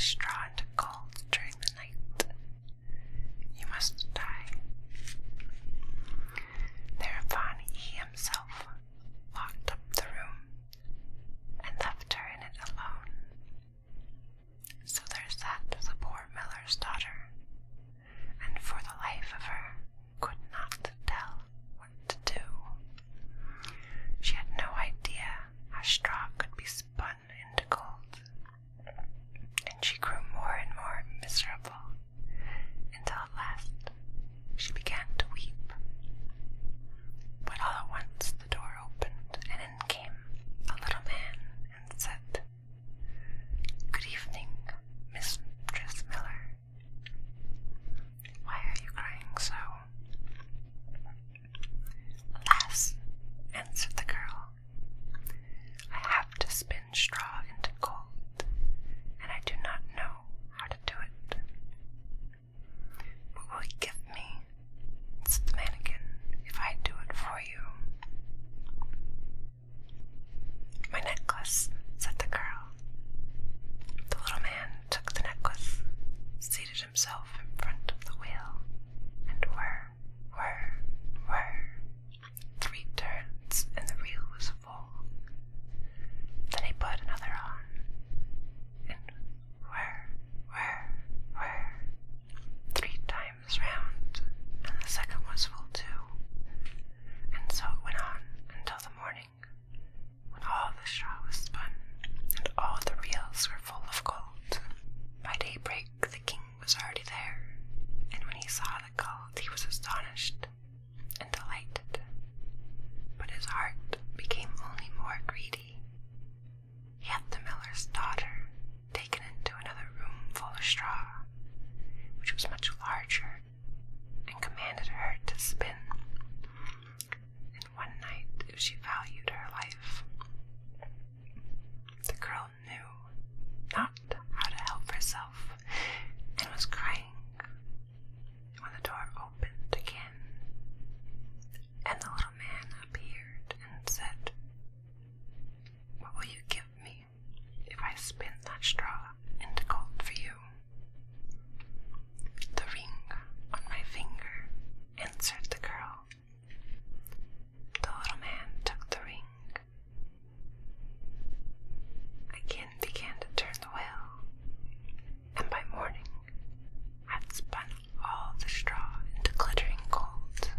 straw into gold during the night. You must die. Thereupon he himself locked up the room and left her in it alone. So there sat the poor miller's daughter, and for the life of her could not tell what to do. She had no idea how straw could be spun into gold, and she grew more and more miserable, until at last she began to weep. But all at once the door opened, and in came a little man and said, "Good evening, Mistress Miller. Why are you crying so?" "Alas," answered the girl, "I have to spin straw into gold, and I do not know how to do it." "What will you give me," said the mannikin, "if I do it for you?" "My necklace," said the girl. The little man took the necklace, seated himself in front of the wheel, and whir, 3 turns, and the reel was full. Then he put another on, and whir, 3 times round, and the second was full too. And so it went on until the morning, when all the straw was spun, and all the reels were full of gold. By daybreak the king was already there, and when he saw the gold he was astonished and delighted. But his heart became only more greedy. He had the miller's daughter taken into another room full of straw, which was much larger, and commanded her to spin. And one night, if she valued her life, the girl knew not how to help herself, and was crying, when the door opened again, and the little man appeared and said, "What will you give me if I spin that straw into gold for you?" "The ring on my finger," answered the girl. The little man took the ring, again began to turn the wheel, and by morning had spun all the straw into glittering gold.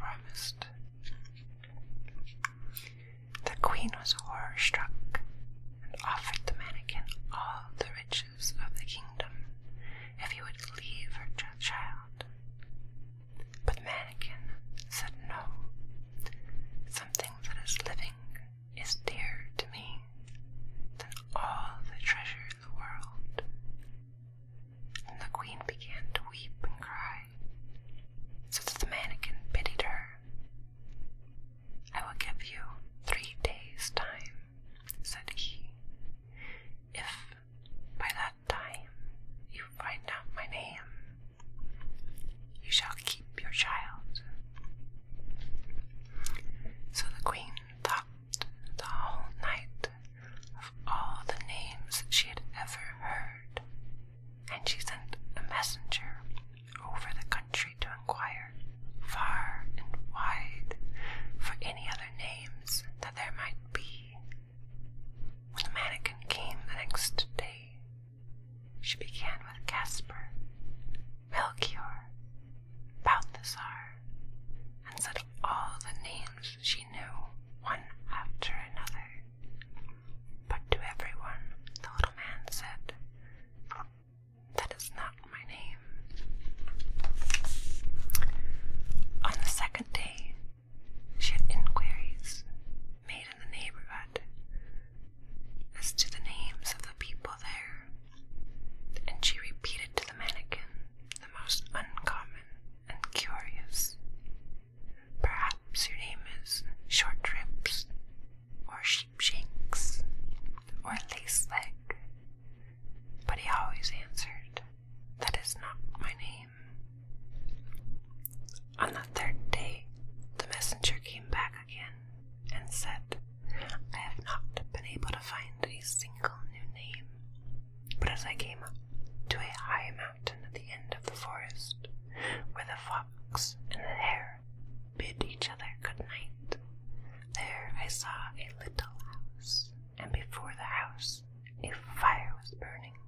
promised. The queen was horror-struck and offered the mannequin all the riches of the kingdom if he would leave her child. But the mannequin said no. Something that is living is dearer to me than all the treasure in the world. And the queen began to weep and cry, so that the mannequin pitied her. I will give you 3 days' time, said he. If by that time you find out my name, you shall keep your child. So the queen thought the whole night of all the names she had ever heard, and she sent a messenger over the country to inquire far and wide for any other names that there might be. When the mannequin came the next day, she began with Casper, Melchior, Balthasar, and said all the names she knew, one after another. But to everyone, the little man said, "That is not my name." On the second day, she had inquiries made in the neighborhood as to the names of the people there, and she repeated to the mannequin the most uncommon and curious. Perhaps your name is Short Ribs, or Sheepshanks, or Lace Leg. But he always answered, "That is not my name." On the third day, the messenger came back again and said, "I have not been able to find a single new name, but as I came up to a high mountain at the end of the forest, where the fox and the hare bid each other good night, there I saw a little house, and before the house a fire was burning,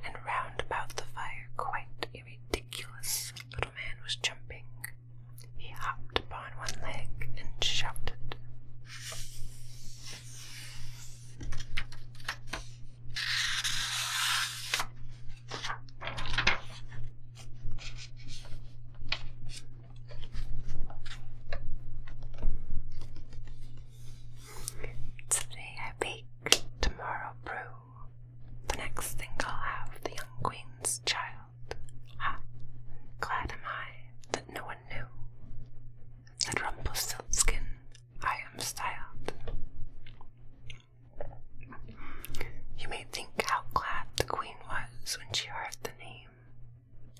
and round about the fire quite a ridiculous little man was jumping. He hopped upon one leg and shouted, "Today I bake, tomorrow brew. The next thing I'll have the young queen's child. Ha! Glad am I that no one knew. Said Rumpelstiltskin, I am styled." You may think how glad the queen was when she heard the name,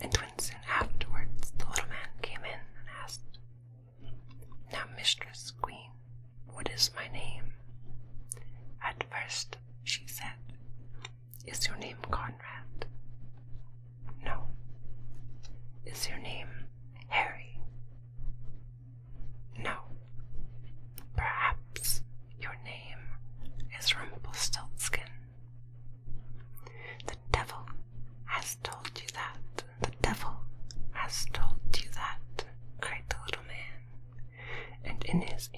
and when soon afterwards the little man came in and asked, "Now, Mistress Queen, what is my name?" At first she said, "Is your name Conrad?" "No." "Is your name Harry?" "No." "Perhaps your name is Rumpelstiltskin?" "The devil has told you that, the devil has told you that," cried the little man, and in his